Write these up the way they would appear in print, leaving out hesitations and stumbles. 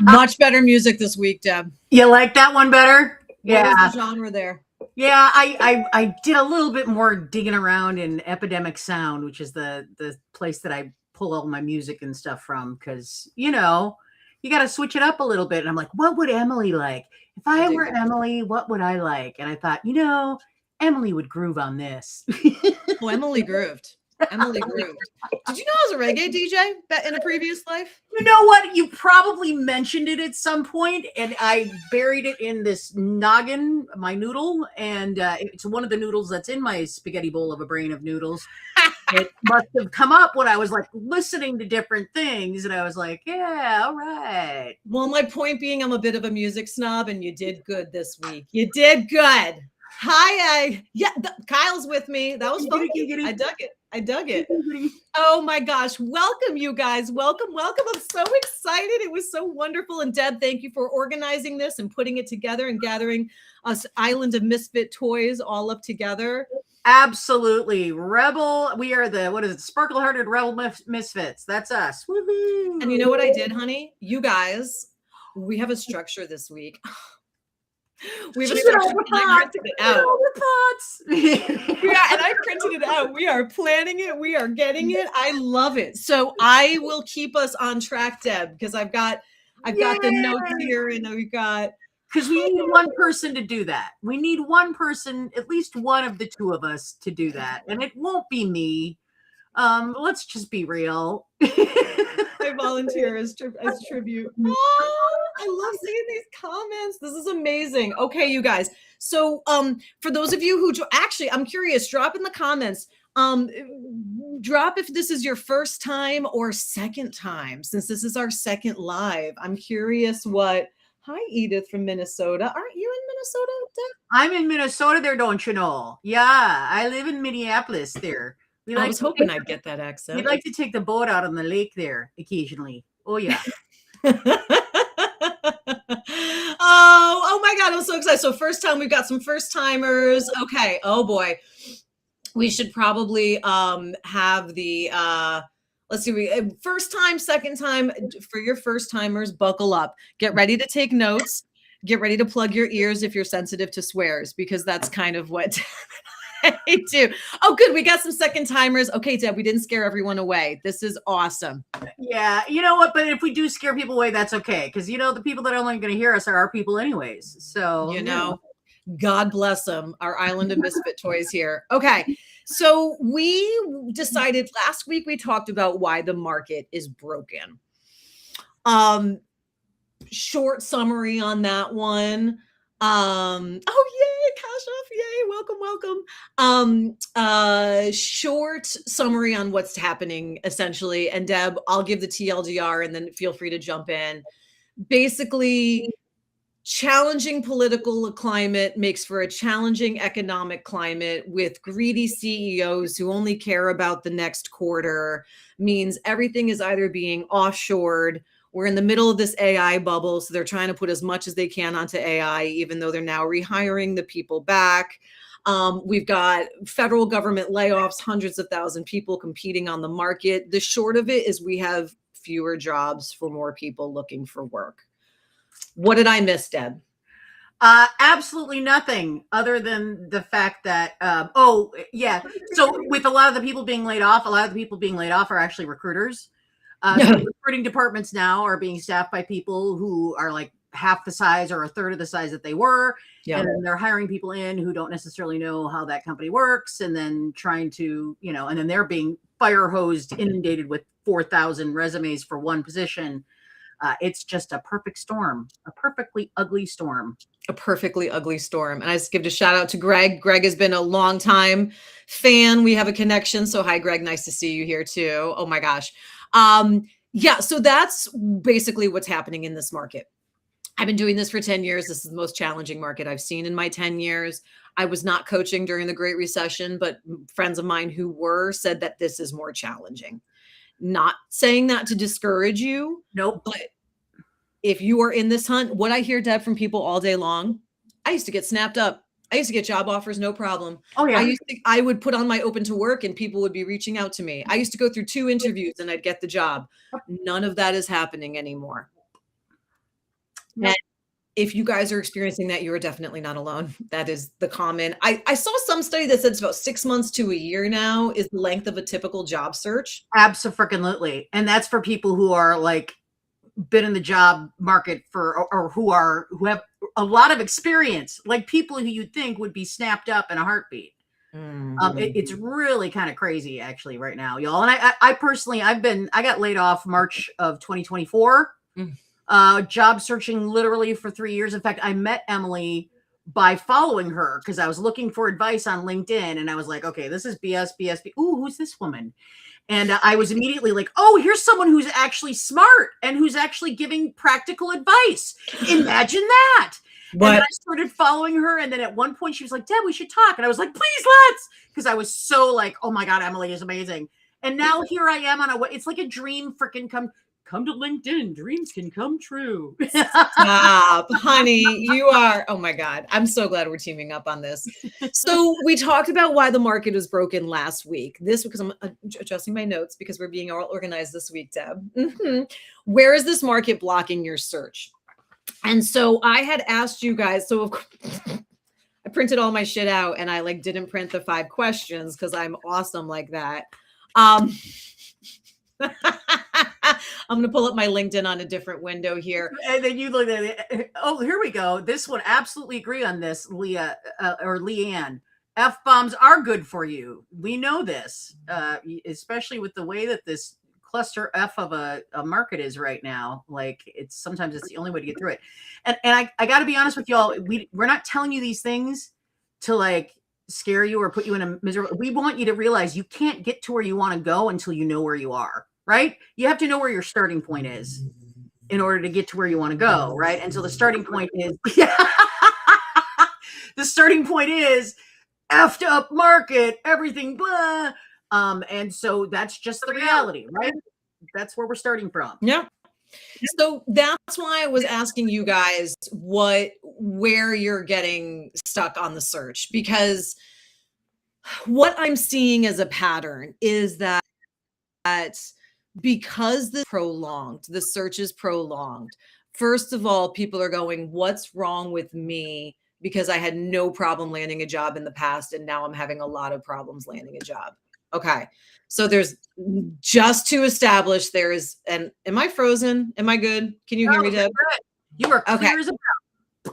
Much better music this week, Deb. You like that one better? What was the genre there? Yeah, I did a little bit more digging around in Epidemic Sound, which is the place that I pull all my music and stuff from, because you got to switch it up a little bit. And I'm like, what would Emily like? If I were Emily, what would I like? And I thought, Emily would groove on this. Oh, Emily grooved. Emily grooved. Did you know I was a reggae DJ in a previous life? You know what? You probably mentioned it at some point, and I buried it in this noggin, my noodle, and it's one of the noodles that's in my spaghetti bowl of a brain of noodles. It must have come up when I was like listening to different things, and I was like, yeah, all right. Well, my point being, I'm a bit of a music snob, and you did good this week. You did good. Hi, Kyle's with me. That was fun. I dug it. Oh my gosh. Welcome, you guys. Welcome. I'm so excited. It was so wonderful. And Deb, thank you for organizing this and putting it together and gathering us Island of Misfit toys all up together. Absolutely. Rebel. We are the Sparkle-Hearted Rebel Misfits. That's us. Woohoo. And you know what I did, honey? You guys, we have a structure this week. We have a structure, and I printed it out. Yeah, and I printed it out. We are planning it. We are getting it. I love it. So I will keep us on track, Deb, because I've got the notes here, and we've got. Because we need one person to do that. We need one person, at least one of the two of us, to do that, and it won't be me. Let's just be real. I volunteer as tribute. Oh, I love seeing these comments. This is amazing. Okay, you guys. So, for those of you who actually, I'm curious, drop in the comments. Drop if this is your first time or second time, since this is our second live. I'm curious what. Hi, Edith from Minnesota. Aren't you in Minnesota, Deb? I'm in Minnesota there, don't you know? Yeah, I live in Minneapolis there. I was hoping I'd get that accent. We'd like to take the boat out on the lake there occasionally. Oh, yeah. Oh my God, I'm so excited. So first time, we've got some first timers. Okay. Oh boy. We should probably have the let's see, first time, second time. For your first timers, buckle up. Get ready to take notes. Get ready to plug your ears if you're sensitive to swears, because that's kind of what I do. Oh, good. We got some second timers. Okay, Deb, we didn't scare everyone away. This is awesome. Yeah. You know what? But if we do scare people away, that's okay. Because, the people that are only going to hear us are our people anyways. So, God bless them. Our Island of Misfit toys here. Okay. So we decided last week, we talked about why the market is broken. Short summary on that one. Yay, Kashoff, yay, welcome. Short summary on what's happening, essentially. And Deb, I'll give the TLDR and then feel free to jump in. Basically, challenging political climate makes for a challenging economic climate with greedy CEOs who only care about the next quarter, means everything is either being offshored. We're in the middle of this AI bubble, so they're trying to put as much as they can onto AI, even though they're now rehiring the people back. We've got federal government layoffs, hundreds of thousand people competing on the market. The short of it is we have fewer jobs for more people looking for work. What did I miss, Deb? Absolutely nothing other than the fact that, so with a lot of the people being laid off, are actually recruiters. So recruiting departments now are being staffed by people who are like half the size or a third of the size that they were. Yeah. And then they're hiring people in who don't necessarily know how that company works, and then trying to, and then they're being fire hosed, inundated with 4,000 resumes for one position. It's just a perfect storm, a perfectly ugly storm. A perfectly ugly storm. And I just give a shout out to Greg. Greg has been a long time fan. We have a connection. So hi, Greg. Nice to see you here too. Oh my gosh. Yeah. So that's basically what's happening in this market. I've been doing this for 10 years. This is the most challenging market I've seen in my 10 years. I was not coaching during the Great Recession, but friends of mine who were said that this is more challenging. Not saying that to discourage you. Nope. But if you are in this hunt, what I hear, Deb, from people all day long, I used to get snapped up. I used to get job offers, no problem. Oh yeah. I would put on my open to work and people would be reaching out to me. I used to go through 2 interviews and I'd get the job. None of that is happening anymore. Nope. And if you guys are experiencing that, you are definitely not alone. That is the common. I saw some study that said it's about 6 months to a year now is the length of a typical job search. Absolutely. And that's for people who are like been in the job market for, or who have a lot of experience, like people who you'd think would be snapped up in a heartbeat. It's really kind of crazy actually right now, y'all. And I personally, I got laid off March of 2024, job searching literally for 3 years. In fact, I met Emily by following her because I was looking for advice on LinkedIn and I was like, okay, this is BS. Ooh, who's this woman? And I was immediately like, oh, here's someone who's actually smart and who's actually giving practical advice. Imagine that. But and I started following her. And then at one point she was like, Deb, we should talk. And I was like, please, let's. Because I was so like, oh my God, Emily is amazing. And now here I am it's like a dream freaking come to LinkedIn. Dreams can come true. Stop, honey. You are. Oh my God. I'm so glad we're teaming up on this. So we talked about why the market was broken last week. This because I'm adjusting my notes because we're being all organized this week, Deb. Where is this market blocking your search? And so I had asked you guys. So I printed all my shit out and I like didn't print the 5 questions because I'm awesome like that. I'm going to pull up my LinkedIn on a different window here. And then you look at it. Oh, here we go. This one, absolutely agree on this, Leah or Leanne. F-bombs are good for you. We know this, especially with the way that this cluster F of a market is right now. Like sometimes it's the only way to get through it. And I got to be honest with y'all. We're not telling you these things to like scare you or put you in a miserable. We want you to realize you can't get to where you want to go until you know where you are. Right? You have to know where your starting point is in order to get to where you want to go. Right? And so the starting point is, the starting point is effed up market, everything, blah. And so that's just the reality, right? That's where we're starting from. Yeah. So that's why I was asking you guys where you're getting stuck on the search, because what I'm seeing as a pattern is that because the search is prolonged. First of all, people are going, what's wrong with me? Because I had no problem landing a job in the past. And now I'm having a lot of problems landing a job. Okay. So there's just to establish and am I frozen? Am I good? Can you hear me, Deb? You are clear as a bell.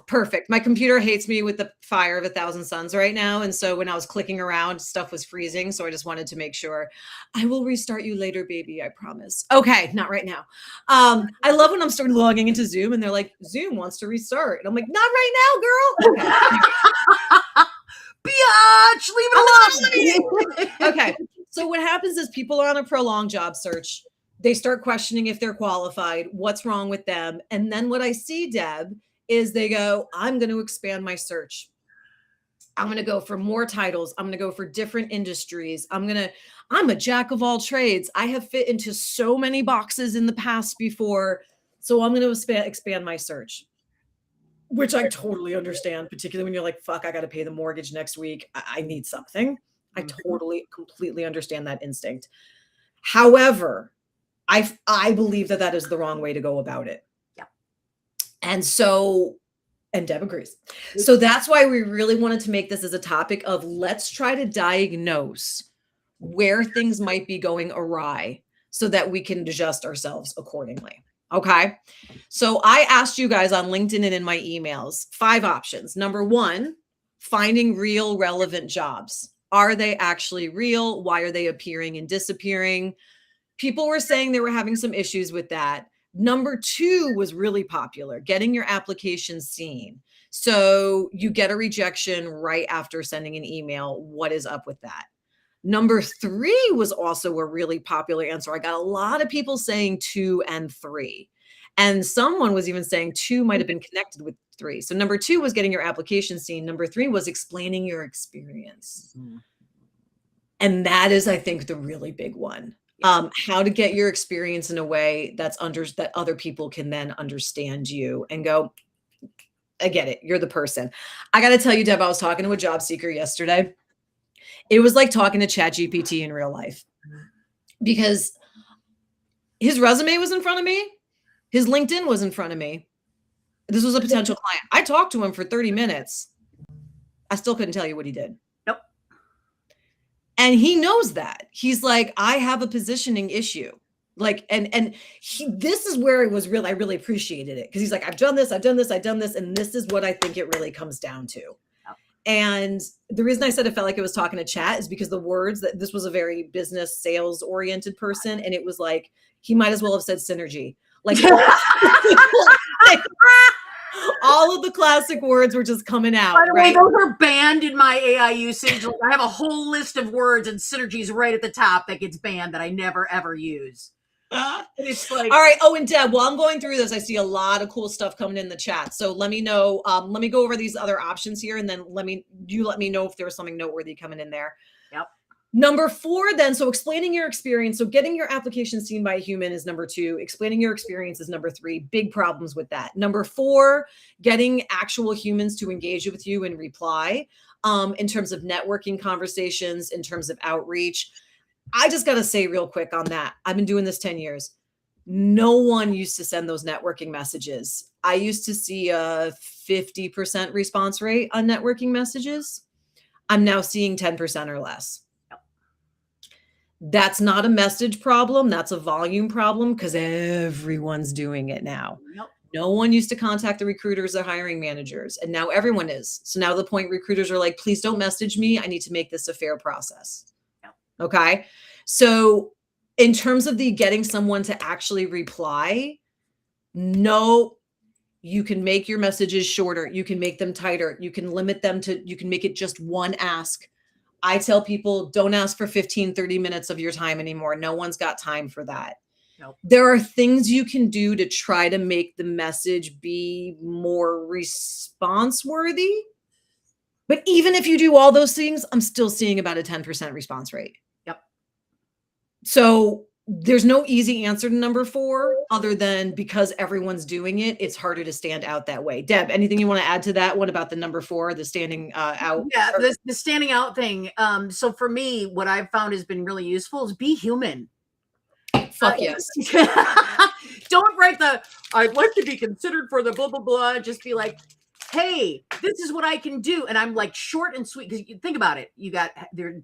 Perfect. My computer hates me with the fire of 1,000 suns right now. And so when I was clicking around, stuff was freezing. So I just wanted to make sure. I will restart you later, baby. I promise. Okay. Not right now. I love when I'm starting logging into Zoom and they're like, Zoom wants to restart. And I'm like, not right now, girl. Okay. Biatch, leave it alone. Okay. So what happens is people are on a prolonged job search. They start questioning if they're qualified, what's wrong with them. And then what I see, Deb, is they go, I'm going to expand my search. I'm going to go for more titles. I'm going to go for different industries. I'm a jack of all trades. I have fit into so many boxes in the past before. So I'm going to expand my search, which I totally understand, particularly when you're like, fuck, I got to pay the mortgage next week. I need something. I totally, completely understand that instinct. However, I believe that is the wrong way to go about it. And Deb agrees. So that's why we really wanted to make this as a topic of let's try to diagnose where things might be going awry so that we can adjust ourselves accordingly. Okay. So I asked you guys on LinkedIn and in my emails, 5 options. Number 1, finding real relevant jobs. Are they actually real? Why are they appearing and disappearing? People were saying they were having some issues with that. Number 2 was really popular, getting your application seen. So you get a rejection right after sending an email. What is up with that? Number 3 was also a really popular answer. I got a lot of people saying 2 and 3. And someone was even saying 2 might have been connected with 3. So number 2 was getting your application seen. Number 3 was explaining your experience. And that is, I think, the really big one. How to get your experience in a way that other people can then understand you and go, I get it. You're the person. I got to tell you, Deb, I was talking to a job seeker yesterday. It was like talking to ChatGPT in real life because his resume was in front of me. His LinkedIn was in front of me. This was a potential client. I talked to him for 30 minutes. I still couldn't tell you what he did. Nope. And he knows that. He's like, I have a positioning issue. Like, this is where it was I really appreciated it. Cause he's like, I've done this. And this is what I think it really comes down to. And the reason I said it felt like it was talking to chat is because the words that this was a very business sales oriented person. And it was like, he might as well have said synergy. Like all of the classic words were just coming out. By the way, those are banned in my AI usage. I have a whole list of words and synergies right at the top that gets banned that I never ever use. It's like, all right. Oh, and Deb, while I'm going through this, I see a lot of cool stuff coming in the chat. So let me know. Let me go over these other options here, and then let me know if there was something noteworthy coming in there. Yep. Number 4, then, so explaining your experience. So getting your application seen by a human is number 2. Explaining your experience is number 3. Big problems with that. Number 4, getting actual humans to engage with you and reply in terms of networking conversations, in terms of outreach. I just got to say real quick on that. I've been doing this 10 years. No one used to send those networking messages. I used to see a 50% response rate on networking messages. I'm now seeing 10% or less. That's not a message problem. That's a volume problem because everyone's doing it now. Yep. No one used to contact the recruiters or hiring managers, and now everyone is. So now the point recruiters are like, please don't message me. I need to make this a fair process. Yep. Okay. So in terms of the getting someone to actually reply, no, you can make your messages shorter. You can make them tighter. You can limit them you can make it just one ask. I tell people, don't ask for 15, 30 minutes of your time anymore. No one's got time for that. Nope. There are things you can do to try to make the message be more response worthy. But even if you do all those things, I'm still seeing about a 10% response rate. Yep. So there's no easy answer to number 4 other than because everyone's doing it, it's harder to stand out that way. Deb, anything you want to add to that? What about the number 4, the standing out? Yeah, the standing out thing. So for me, what I've found has been really useful is be human. Fuck yes. Don't write I'd like to be considered for the blah, blah, blah. Just be like, hey, this is what I can do. And I'm like short and sweet. Because you think about it. You got their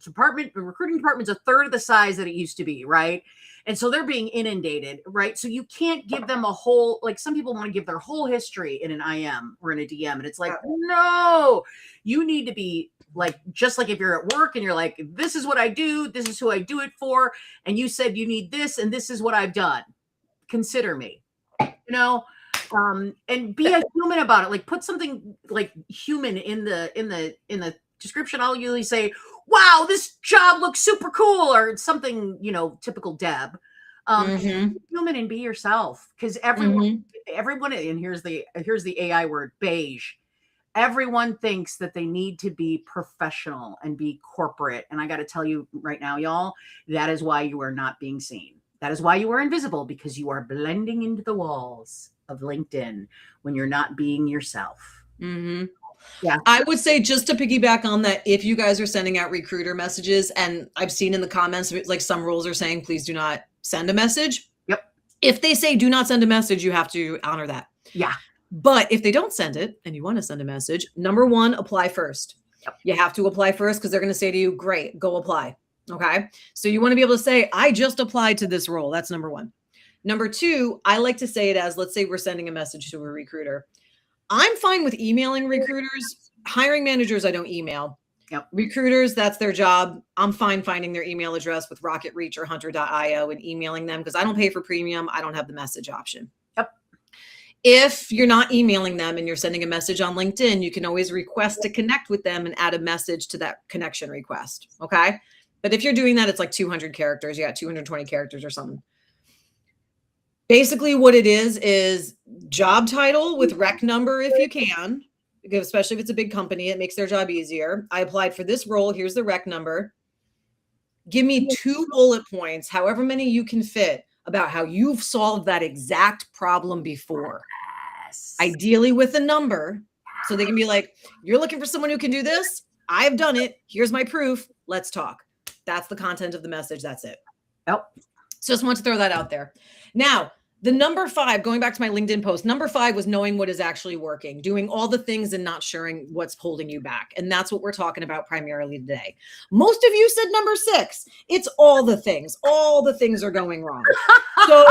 recruiting department's a third of the size that it used to be, right? And so they're being inundated, right? So you can't give them a whole, like some people want to give their whole history in an IM or in a DM. And it's like, no, you need to be like, just like if you're at work and you're like, this is what I do. This is who I do it for. And you said you need this, and this is what I've done. Consider me, and be a human about it. Like put something like human in the description. I'll usually say, wow, this job looks super cool, or something, typical Deb. Be human and be yourself, because everyone, and here's the AI word, beige. Everyone thinks that they need to be professional and be corporate. And I got to tell you right now, y'all, that is why you are not being seen. That is why you are invisible, because you are blending into the walls of LinkedIn when you're not being yourself. Yeah. I would say, just to piggyback on that, if you guys are sending out recruiter messages, and I've seen in the comments, like some rules are saying, please do not send a message. Yep. If they say do not send a message, you have to honor that. Yeah. But if they don't send it and you want to send a message, number 1, apply first. Yep. You have to apply first, because they're going to say to you, great, go apply. Okay. So you want to be able to say, I just applied to this role. That's number 1. Number 2, I like to say it as, let's say we're sending a message to a recruiter. I'm fine with emailing recruiters. Hiring managers, I don't email. Yep. Recruiters, that's their job. I'm fine finding their email address with Rocket Reach or Hunter.io and emailing them because I don't pay for premium. I don't have the message option. Yep. If you're not emailing them and you're sending a message on LinkedIn, you can always request to connect with them and add a message to that connection request. Okay. But if you're doing that, it's like 200 characters. You got 220 characters or something. Basically what it is job title with rec number if you can, because especially if it's a big company, it makes their job easier. I applied for this role. Here's the rec number. Give me 2 bullet points, however many you can fit, about how you've solved that exact problem before. Yes. Ideally with a number, so they can be like, you're looking for someone who can do this? I've done it. Here's my proof. Let's talk. That's the content of the message. That's it. Yep. So just want to throw that out there. Now, the number 5, going back to my LinkedIn post, number 5 was knowing what is actually working, doing all the things and not sharing what's holding you back. And that's what we're talking about primarily today. Most of you said number 6. It's all the things. All the things are going wrong. So,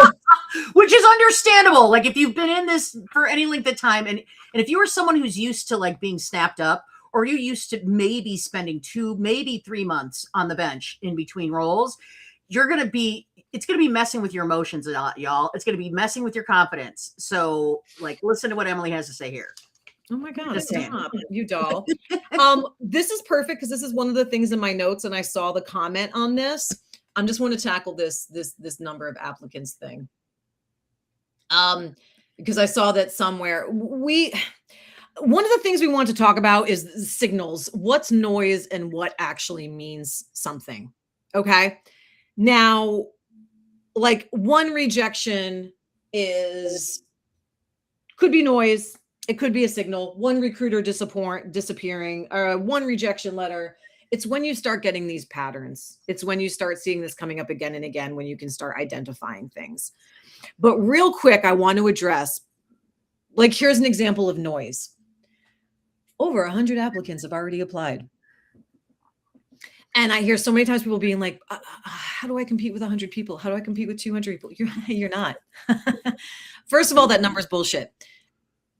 which is understandable. Like if you've been in this for any length of time, and if you are someone who's used to like being snapped up, or you're used to maybe spending 2, maybe 3 months on the bench in between roles, it's going to be messing with your emotions a lot, y'all. It's going to be messing with your confidence. So like, listen to what Emily has to say here. Oh my God, stop, you doll. This is perfect because this is one of the things in my notes and I saw the comment on this. I just want to tackle this number of applicants thing. Because I saw that somewhere one of the things we want to talk about is signals. What's noise and what actually means something. Okay. Now, like one rejection could be noise. It could be a signal. One recruiter disappearing, or one rejection letter. It's when you start getting these patterns. It's when you start seeing this coming up again and again, when you can start identifying things. But real quick, I want to address, like, here's an example of noise. Over 100 applicants have already applied. And I hear so many times people being like, how do I compete with 100 people? How do I compete with 200 people? You're not. First of all, that number is bullshit.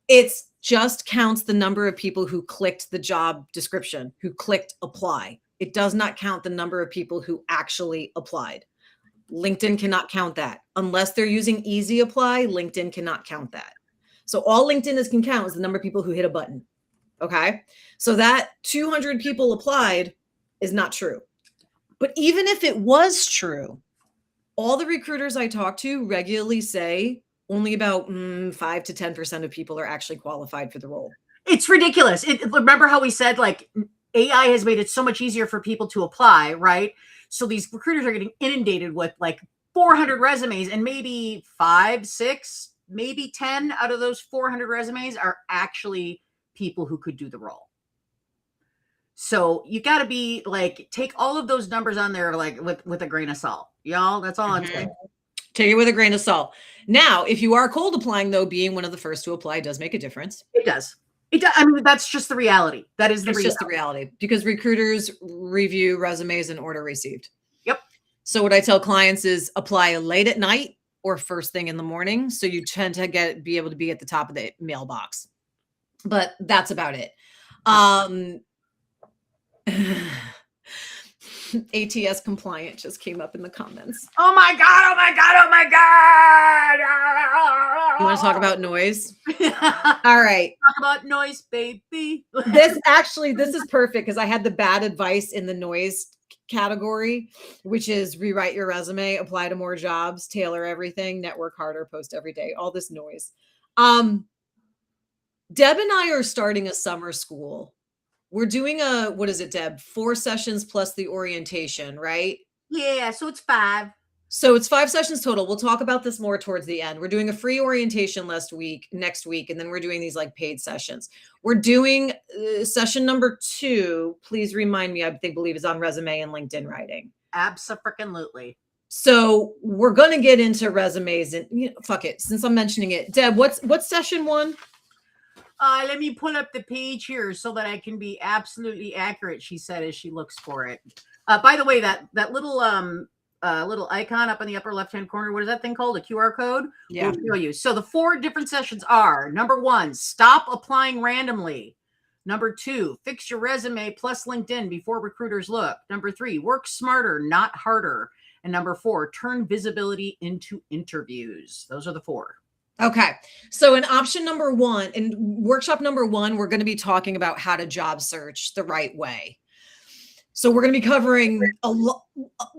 It just counts the number of people who clicked the job description, who clicked apply. It does not count the number of people who actually applied. LinkedIn cannot count that. Unless they're using easy apply, LinkedIn cannot count that. So all LinkedIn can count is the number of people who hit a button. Okay. So that 200 people applied is not true. But even if it was true, all the recruiters I talk to regularly say only about 5 to 10% of people are actually qualified for the role. It's ridiculous. Remember how we said like AI has made it so much easier for people to apply, right? So these recruiters are getting inundated with like 400 resumes, and maybe 5, 6, maybe 10 out of those 400 resumes are actually people who could do the role. So you got to be like, take all of those numbers on there like with a grain of salt, y'all. That's all I'm saying. Take it with a grain of salt. Now, if you are cold applying, though, being one of the first to apply does make a difference. It does. It does. I mean, that's just the reality. That is just the reality, because recruiters review resumes in order received. Yep. So what I tell clients is apply late at night or first thing in the morning. So you tend to be able to be at the top of the mailbox. But that's about it. ATS compliant just came up in the comments. Oh my God. Oh my God. Oh my God. You want to talk about noise? All right. Talk about noise, baby. This is perfect because I had the bad advice in the noise category, which is rewrite your resume, apply to more jobs, tailor everything, network harder, post every day, all this noise. Deb and I are starting a summer school. We're doing what is it, Deb? 4 sessions plus the orientation, right? Yeah, so it's 5. So it's 5 sessions total. We'll talk about this more towards the end. We're doing a free orientation next week, and then we're doing these like paid sessions. We're doing session number 2. Please remind me, believe is on resume and LinkedIn writing. Abso-freaking-lutely. So we're going to get into resumes and fuck it. Since I'm mentioning it, Deb, what's session 1? Let me pull up the page here so that I can be absolutely accurate, she said as she looks for it. By the way, that little icon up in the upper left-hand corner, what is that thing called? A QR code? Yeah. We'll show you. So the 4 different sessions are, number 1, stop applying randomly. Number 2, fix your resume plus LinkedIn before recruiters look. Number 3, work smarter, not harder. And number 4, turn visibility into interviews. Those are the 4. Okay. So in option number 1, in workshop number 1, we're going to be talking about how to job search the right way. So we're going to be covering a lot.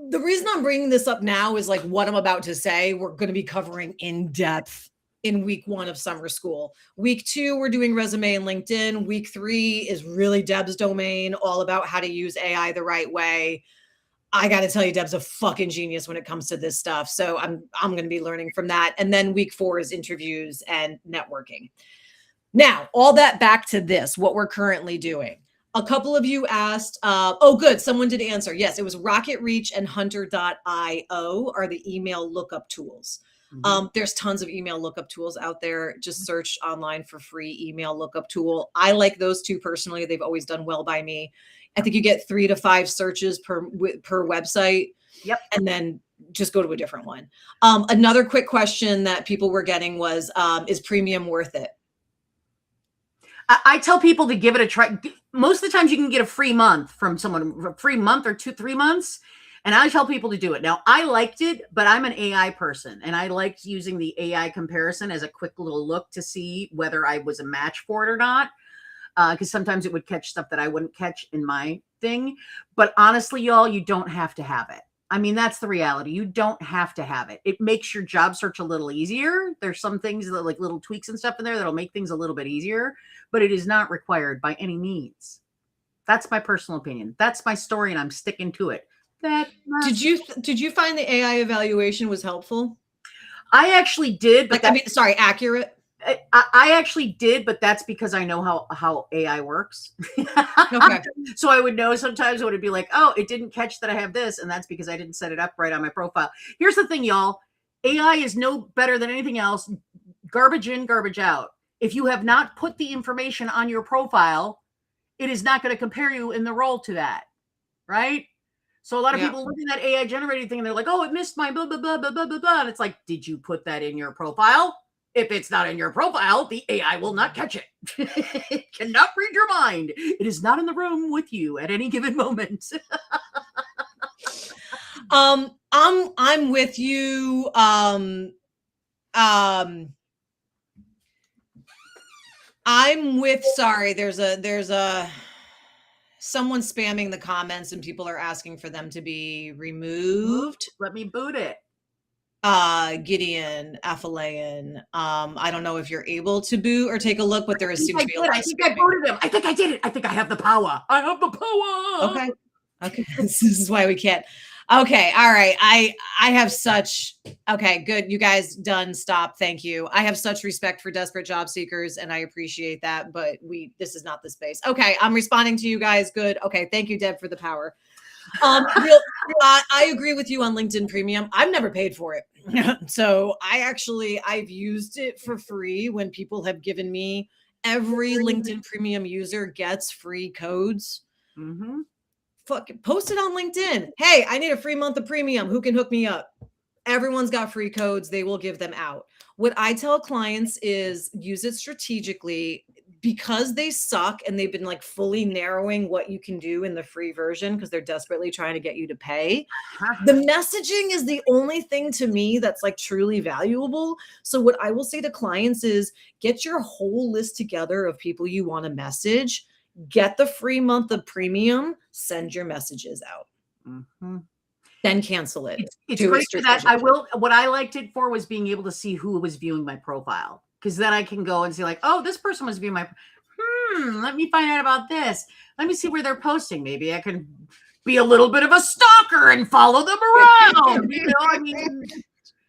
The reason I'm bringing this up now is like what I'm about to say, we're going to be covering in depth in week 1 of summer school. Week 2, we're doing resume and LinkedIn. Week 3 is really Deb's domain, all about how to use AI the right way. I got to tell you, Deb's a fucking genius when it comes to this stuff. So I'm going to be learning from that. And then week 4 is interviews and networking. Now, all that back to this, what we're currently doing. A couple of you asked, oh, good. Someone did answer. Yes, it was Rocket Reach and Hunter.io are the email lookup tools. There's tons of email lookup tools out there. Just search online for free email lookup tool. I like those two personally. They've always done well by me. I think you get 3 to 5 searches per website. Yep. And then just go to a different one. Another quick question that people were getting was, is premium worth it? I tell people to give it a try. Most of the times you can get a free month from someone, a free month or 2-3 months. And I tell people to do it. Now, I liked it, but I'm an AI person, and I liked using the AI comparison as a quick little look to see whether I was a match for it or not. Because sometimes it would catch stuff that I wouldn't catch in my thing. But honestly, y'all, you don't have to have it. I mean, that's the reality. You don't have to have it. It makes your job search a little easier. There's some things that like little tweaks and stuff in there that'll make things a little bit easier, but it is not required by any means. That's my personal opinion. That's my story, and I'm sticking to it. Did you find the AI evaluation was helpful? I actually did. But accurate. I actually did, but that's because I know how AI works. Okay. So I would know sometimes it would be like, oh, it didn't catch that I have this. And that's because I didn't set it up right on my profile. Here's the thing, y'all. AI is no better than anything else. Garbage in, garbage out. If you have not put the information on your profile, it is not going to compare you in the role to that. Right? So a lot of people look at that AI generated thing and they're like, oh, it missed my blah, blah, blah, blah, blah, blah, blah. And it's like, did you put that in your profile? If it's not in your profile, the AI will not catch it. It cannot read your mind. It is not in the room with you at any given moment. I'm with you. I'm with, sorry, there's a someone spamming the comments and people are asking for them to be removed. Let me boot it. Gideon, Aphalayan. I don't know if you're able to boot or take a look, but there seems to be a lot. I think I booted him. I think I did it. I think I have the power. I have the power. Okay. This is why we can't. Okay. All right. I have such, okay, good. You guys done. Stop. Thank you. I have such respect for desperate job seekers and I appreciate that, but this is not the space. Okay. I'm responding to you guys. Good. Okay. Thank you, Deb, for the power. I agree with you on LinkedIn Premium. I've never paid for it. So I've used it for free when people have given me, every LinkedIn Premium user gets free codes. Fuck, post it on LinkedIn. Hey, I need a free month of premium. Who can hook me up? Everyone's got free codes. They will give them out. What I tell clients is use it strategically because they suck and they've been like fully narrowing what you can do in the free version because they're desperately trying to get you to pay. The messaging is the only thing to me that's like truly valuable. So what I will say to clients is get your whole list together of people you want to message, get the free month of premium, send your messages out. Then cancel it. It's great for that. What I liked it for was being able to see who was viewing my profile. Because then I can go and see like, oh, this person was viewing my, let me find out about this. Let me see where they're posting. Maybe I can be a little bit of a stalker and follow them around. You know, I mean,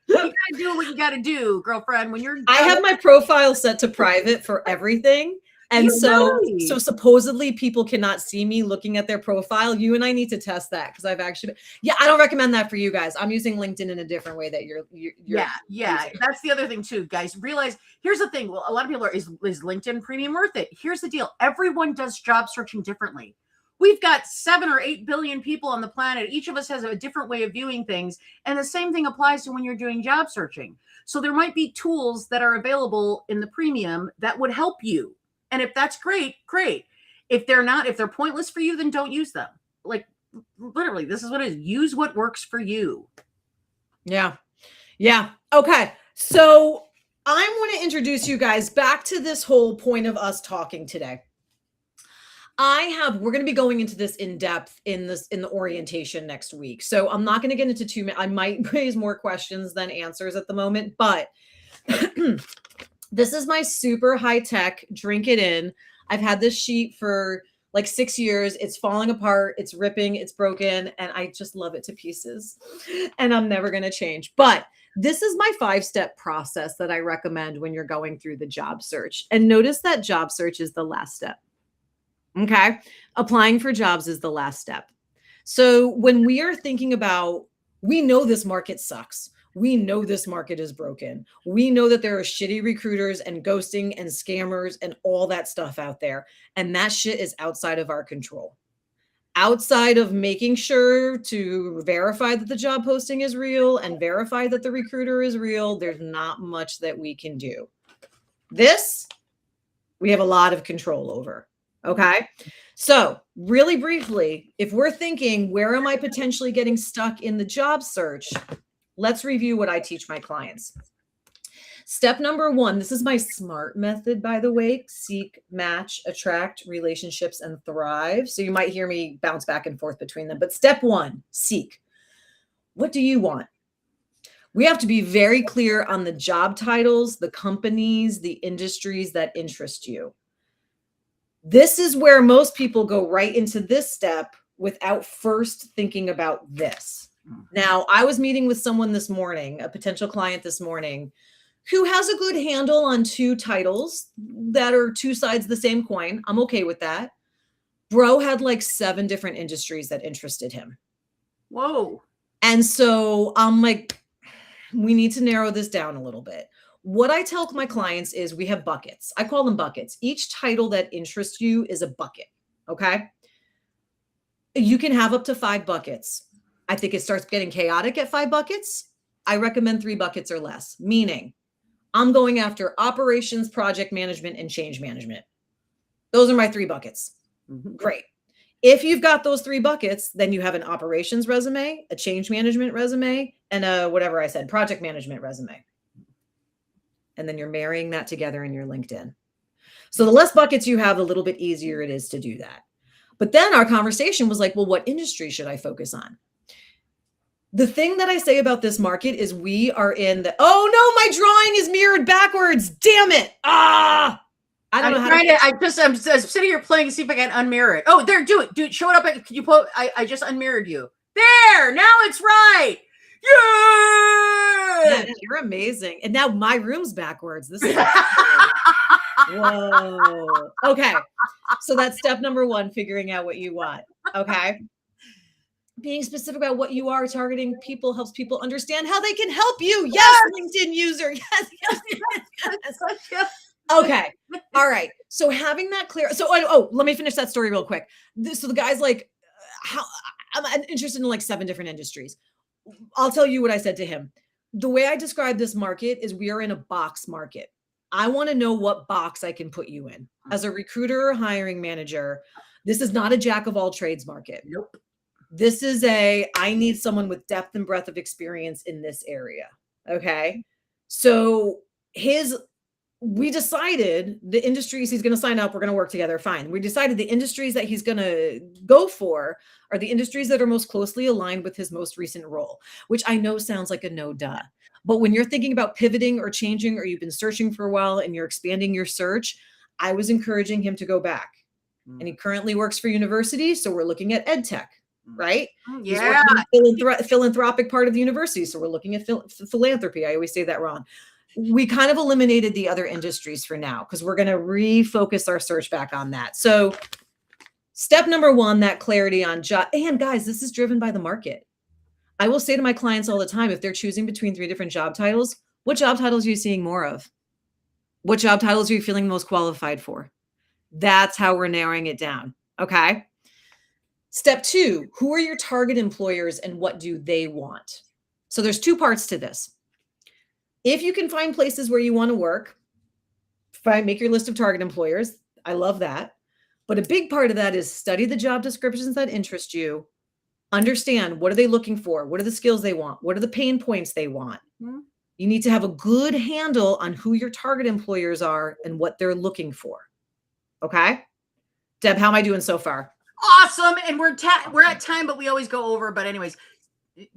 you gotta do what you gotta do, girlfriend. I have my profile set to private for everything. And so supposedly people cannot see me looking at their profile. You and I need to test that because I've actually, I don't recommend that for you guys. I'm using LinkedIn in a different way that you're using. That's the other thing too, guys. Realize, here's the thing. Well, a lot of people are, is LinkedIn Premium worth it? Here's the deal. Everyone does job searching differently. We've got 7 or 8 billion people on the planet. Each of us has a different way of viewing things. And the same thing applies to when you're doing job searching. So there might be tools that are available in the premium that would help you. And if that's great, great. if they're pointless for you, then don't use them. Like, literally, this is what it is. Use what works for you. Yeah. Yeah. Okay. So I want to introduce you guys back to this whole point of us talking today. We're going to be going into this in depth in the orientation next week. So I'm not going to get into too many. I might raise more questions than answers at the moment, but this is my super high tech drink it in. I've had this sheet for like 6 years. It's falling apart. It's ripping. It's broken. And I just love it to pieces. And I'm never going to change. But this is my 5-step process that I recommend when you're going through the job search. And notice that job search is the last step. Okay. Applying for jobs is the last step. So when we are thinking about, we know this market sucks. We know this market is broken. We know that there are shitty recruiters and ghosting and scammers and all that stuff out there. And that shit is outside of our control. Outside of making sure to verify that the job posting is real and verify that the recruiter is real, there's not much that we can do. This, we have a lot of control over. Okay. So really briefly, if we're thinking, where am I potentially getting stuck in the job search? Let's review what I teach my clients. Step number 1, this is my SMART method, by the way: seek, match, attract, relationships, and thrive. So you might hear me bounce back and forth between them. But step 1, seek. What do you want? We have to be very clear on the job titles, the companies, the industries that interest you. This is where most people go right into this step without first thinking about this. Now, I was meeting with someone this morning, a potential client this morning, who has a good handle on 2 titles that are 2 sides of the same coin. I'm okay with that. Bro had like 7 different industries that interested him. Whoa. And so I'm like, we need to narrow this down a little bit. What I tell my clients is we have buckets. I call them buckets. Each title that interests you is a bucket. Okay. You can have up to 5 buckets. I think it starts getting chaotic at 5 buckets. I recommend 3 buckets or less, meaning I'm going after operations, project management, and change management. Those are my 3 buckets. Great. If you've got those 3 buckets, then you have an operations resume, a change management resume, and a whatever I said, project management resume. And then you're marrying that together in your LinkedIn. So the less buckets you have, the little bit easier it is to do that. But then our conversation was like, well, what industry should I focus on? The thing that I say about this market is we are in the, oh no, my drawing is mirrored backwards. Damn it. I don't know how to. I'm sitting here playing to see if I can unmirror it. Oh, there, do it. Show it up. Can you pull? I just unmirrored you. There, now it's right. Yeah, you're amazing. And now my room's backwards. This is whoa. Okay. So that's step number 1, figuring out what you want. Okay. Being specific about what you are targeting people helps people understand how they can help you. Yes, LinkedIn user. Yes. Okay. All right. So having that clear. So, let me finish that story real quick. So the guy's like, how I'm interested in like 7 different industries. I'll tell you what I said to him. The way I describe this market is we are in a box market. I want to know what box I can put you in. As a recruiter or hiring manager, this is not a jack of all trades market. Nope. This is I need someone with depth and breadth of experience in this area. Okay. So we decided the industries he's going to sign up, we're going to work together. Fine. We decided the industries that he's going to go for are the industries that are most closely aligned with his most recent role, which I know sounds like a no duh. But when you're thinking about pivoting or changing, or you've been searching for a while and you're expanding your search, I was encouraging him to go back. And he currently works for university. So we're looking at ed tech. Right? Yeah. Philanthropic part of the university. So we're looking at philanthropy. I always say that wrong. We kind of eliminated the other industries for now because we're going to refocus our search back on that. So step number 1, that clarity on job. And guys, this is driven by the market. I will say to my clients all the time, if they're choosing between 3 different job titles, what job titles are you seeing more of? What job titles are you feeling most qualified for? That's how we're narrowing it down. Okay. Step 2, who are your target employers and what do they want? So there's 2 parts to this. If you can find places where you want to work, make your list of target employers. I love that. But a big part of that is study the job descriptions that interest you. Understand, what are they looking for? What are the skills they want? What are the pain points they want? Mhm. You need to have a good handle on who your target employers are and what they're looking for. Okay? Deb, how am I doing so far? Awesome. And we're at time, but we always go over. But anyways,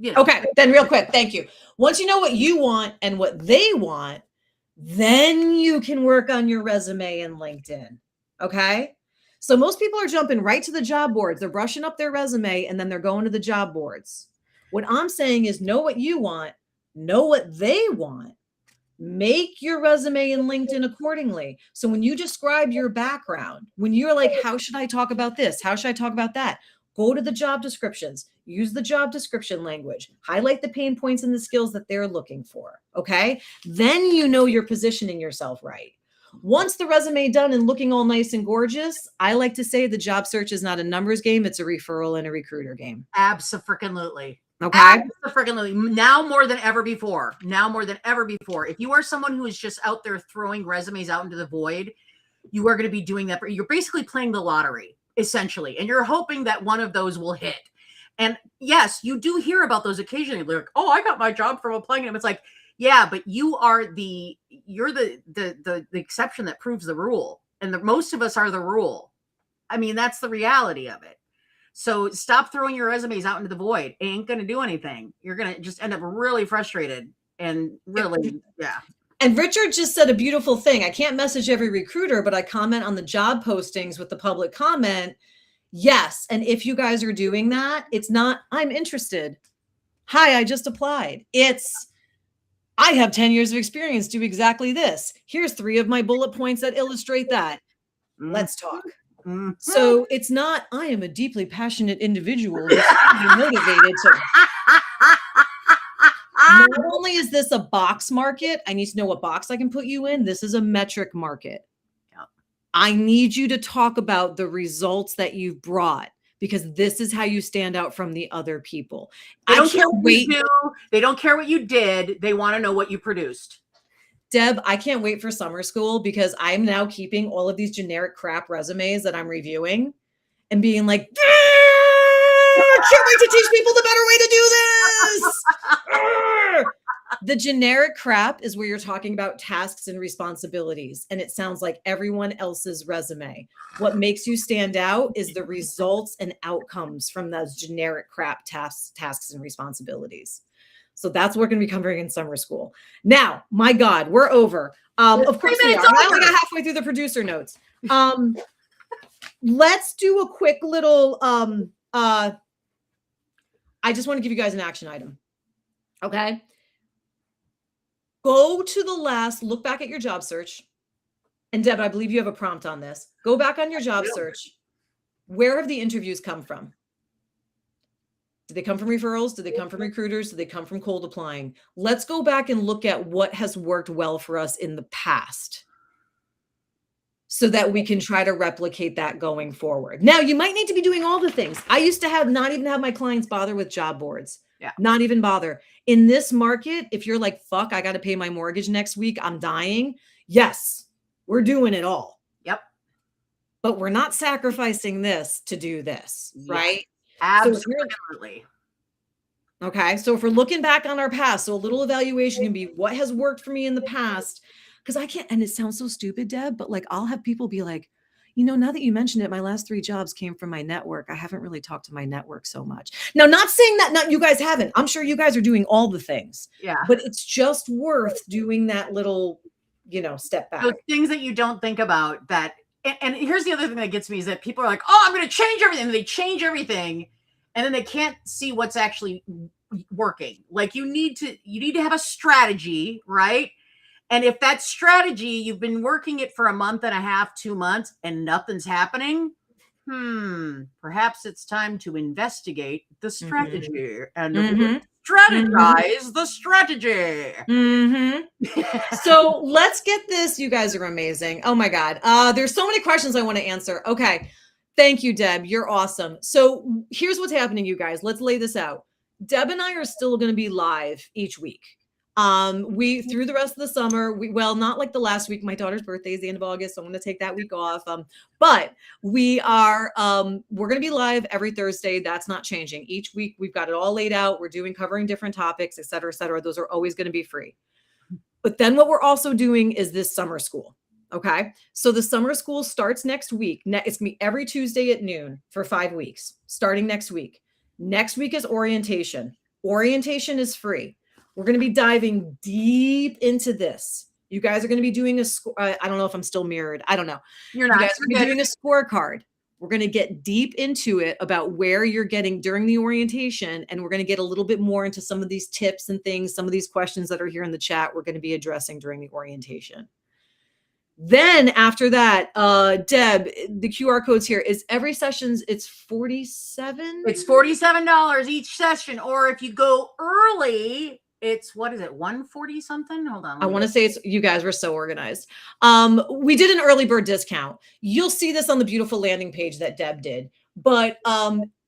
Okay, then real quick, thank you. Once you know what you want and what they want, then you can work on your resume and LinkedIn. Okay? So most people are jumping right to the job boards. They're brushing up their resume and then they're going to the job boards. What I'm saying is know what you want, know what they want. Make your resume and LinkedIn accordingly. So when you describe your background, when you're like, how should I talk about this? How should I talk about that? Go to the job descriptions, use the job description language, highlight the pain points and the skills that they're looking for. Okay. Then you know you're positioning yourself right. Once the resume done and looking all nice and gorgeous, I like to say the job search is not a numbers game. It's a referral and a recruiter game. Absolutely. Okay. Absolutely. Now more than ever before. If you are someone who is just out there throwing resumes out into the void, you are going to be doing that. You're basically playing the lottery, essentially. And you're hoping that one of those will hit. And yes, you do hear about those occasionally. They're like, oh, I got my job from applying them. It's like, yeah, but you're the exception that proves the rule. And most of us are the rule. I mean, that's the reality of it. So stop throwing your resumes out into the void. It ain't going to do anything. You're going to just end up really frustrated and really, yeah. And Richard just said a beautiful thing. I can't message every recruiter, but I comment on the job postings with the public comment. Yes. And if you guys are doing that, it's not, I'm interested. Hi, I just applied. It's, I have 10 years of experience. Do exactly this. Here's 3 of my bullet points that illustrate that. Let's talk. Mm-hmm. So it's not, I am a deeply passionate individual who's motivated to. Not only is this a box market, I need to know what box I can put you in. This is a metric market. Yep. I need you to talk about the results that you've brought because this is how you stand out from the other people. They don't care what you do. They don't care what you did. They want to know what you produced. Deb, I can't wait for summer school because I'm now keeping all of these generic crap resumes that I'm reviewing and being like, I can't wait to teach people the better way to do this. The generic crap is where you're talking about tasks and responsibilities, and it sounds like everyone else's resume. What makes you stand out is the results and outcomes from those generic crap tasks and responsibilities. So that's what we're going to be covering in summer school. Now, my God, we're over. Of course we are. I only got halfway through the producer notes. Let's do a quick little, I just want to give you guys an action item. Okay. Go to the last, look back at your job search. And Deb, I believe you have a prompt on this. Go back on your job search. Where have the interviews come from? Did they come from referrals? Did they come from recruiters? Did they come from cold applying? Let's go back and look at what has worked well for us in the past so that we can try to replicate that going forward. Now, you might need to be doing all the things. I used to not even have my clients bother with job boards. Yeah. Not even bother. In this market, if you're like, fuck, I got to pay my mortgage next week, I'm dying. Yes, we're doing it all. Yep. But we're not sacrificing this to do this, right? Absolutely. Okay. So if we're looking back on our past, so a little evaluation can be what has worked for me in the past. Because I can't, and it sounds so stupid, Deb, but like I'll have people be like, you know, now that you mentioned it, my last 3 jobs came from my network. I haven't really talked to my network so much. Now, not saying that not you guys haven't. I'm sure you guys are doing all the things. Yeah. But it's just worth doing that little, step back. Those things that you don't think about that. And here's the other thing that gets me is that people are like, oh, I'm going to change everything. And they change everything. And then they can't see what's actually working. Like you need to have a strategy, right? And if that strategy, you've been working it for a month and a half, 2 months, and nothing's happening, perhaps it's time to investigate the strategy and strategize the strategy. So let's get this. You guys are amazing. Oh my God. There's so many questions I want to answer. Okay. Thank you, Deb. You're awesome. So here's what's happening, you guys. Let's lay this out. Deb and I are still going to be live each week. We through the rest of the summer, well, not like the last week. My daughter's birthday is the end of August, so I'm going to take that week off. But we're going to be live every Thursday. That's not changing. Each week we've got it all laid out. We're covering different topics, et cetera, et cetera. Those are always going to be free. But then what we're also doing is this summer school. Okay. So the summer school starts next week. It's going to be every Tuesday at noon for 5 weeks, starting next week. Next week is orientation. Orientation is free. We're going to be diving deep into this. You guys are going to be doing a score. I don't know if I'm still mirrored. I don't know. You're not. You guys are going to be doing a scorecard. We're going to get deep into it about where you're getting during the orientation. And we're going to get a little bit more into some of these tips and things, some of these questions that are here in the chat, we're going to be addressing during the orientation. Then after that, Deb, the QR codes here is every sessions. It's $47. It's $47 each session. Or if you go early, it's, what is it, 140 something? Hold on. I want to say it's, you guys were so organized. We did an early bird discount. You'll see this on the beautiful landing page that Deb did. But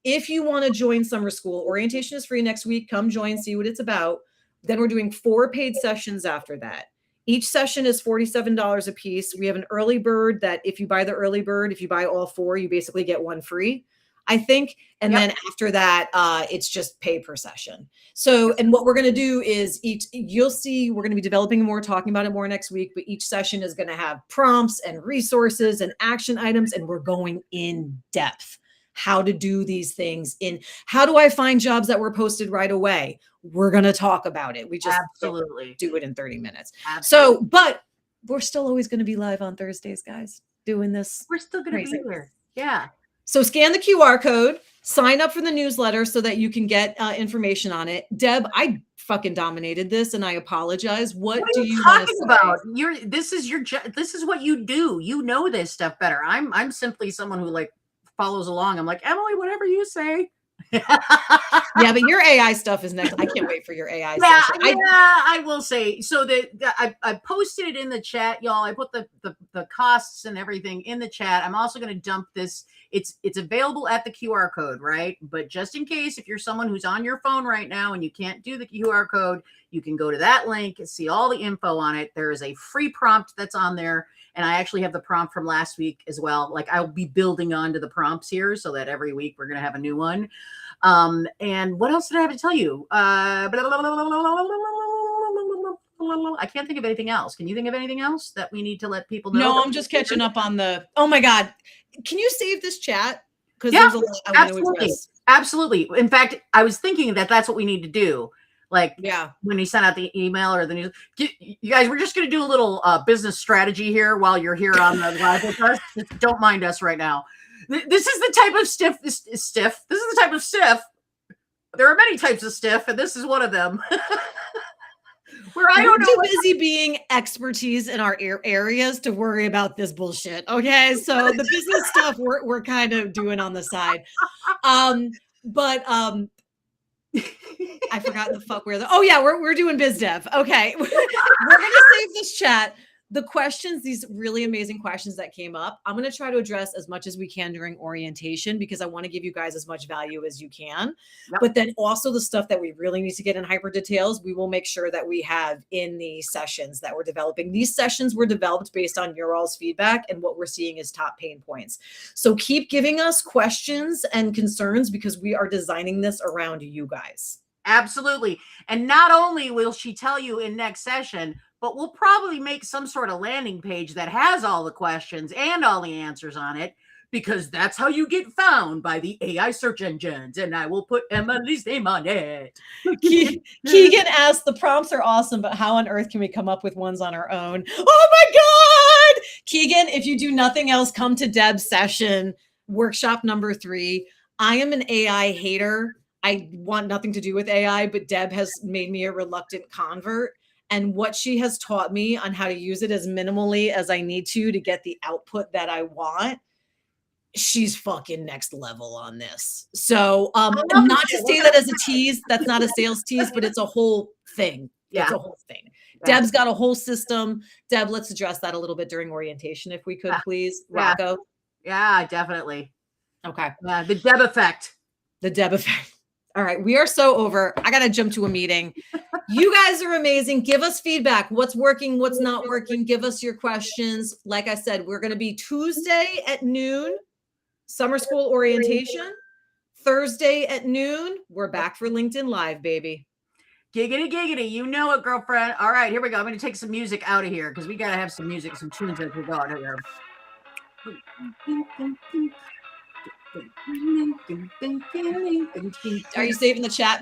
if you want to join summer school, orientation is free next week. Come join, see what it's about. Then we're doing 4 paid sessions after that. Each session is $47 a piece. We have an early bird that if you buy the early bird, if you buy all 4, you basically get 1 free, I think. And then after that, it's just pay per session. So, and what we're going to do is you'll see, we're going to be developing more, talking about it more next week, but each session is going to have prompts and resources and action items. And we're going in depth, how to do these things how do I find jobs that were posted right away? We're going to talk about it. We just absolutely do it in 30 minutes. Absolutely. So, but we're still always going to be live on Thursdays, guys, doing this. We're still going to be here. Yeah. So scan the QR code, sign up for the newsletter so that you can get information on it. Deb, I fucking dominated this and I apologize. What do you talking about? This is what you do. You know this stuff better. I'm simply someone who like follows along. I'm like, Emily, whatever you say. Yeah, but your AI stuff is next. I can't wait for your AI session. I will say so that I posted it in the chat, y'all. I put the costs and everything in the chat. I'm also going to dump this. It's available at the QR code, right? But just in case, if you're someone who's on your phone right now and you can't do the QR code, you can go to that link and see all the info on it. There is a free prompt that's on there. And I actually have the prompt from last week as well. Like I'll be building onto the prompts here so that every week we're going to have a new one. And what else did I have to tell you? I can't think of anything else. Can you think of anything else that we need to let people know? No, I'm just catching up on oh my God. Can you save this chat? Because yeah, there's a lot I want to address. Absolutely. In fact, I was thinking that's what we need to do. Like, yeah, when he sent out the email or the news, you guys, we're just going to do a little business strategy here while you're here on the live with us. Don't mind us right now. This is the type of stiff. This is the type of stiff. There are many types of stiff, and this is one of them. Where I don't know. We're too busy being expertise in our areas to worry about this bullshit. Okay, so the business stuff we're kind of doing on the side. I forgot the fuck where we're doing biz dev. Okay. We're gonna save this chat. The questions, these really amazing questions that came up, I'm going to try to address as much as we can during orientation because I want to give you guys as much value as you can. Yep. But then also the stuff that we really need to get in hyper details, we will make sure that we have in the sessions that we're developing. These sessions were developed based on your all's feedback and what we're seeing is top pain points. So keep giving us questions and concerns because we are designing this around you guys. Absolutely. And not only will she tell you in next session, but we'll probably make some sort of landing page that has all the questions and all the answers on it, because that's how you get found by the AI search engines. And I will put Emily's name on it. Keegan asked, the prompts are awesome, but how on earth can we come up with ones on our own? Oh my God! Keegan, if you do nothing else, come to Deb's session, workshop number 3. I am an AI hater. I want nothing to do with AI, but Deb has made me a reluctant convert. And what she has taught me on how to use it as minimally as I need to get the output that I want, she's fucking next level on this. So not to say that as a tease, that's not a sales tease, but it's a whole thing. Yeah. It's a whole thing. Yeah. Deb's got a whole system. Deb, let's address that a little bit during orientation, if we could, please. Rocco. Yeah, definitely. Okay. The Deb effect. The Deb effect. All right, we are so over. I got to jump to a meeting. You guys are amazing. Give us feedback. What's working, what's not working. Give us your questions. Like I said, we're going to be Tuesday at noon, summer school orientation. Thursday at noon, we're back for LinkedIn Live, baby. Giggity, giggity. You know it, girlfriend. All right, here we go. I'm going to take some music out of here because we got to have some music, some tunes as we go out of here. Are you saving the chat?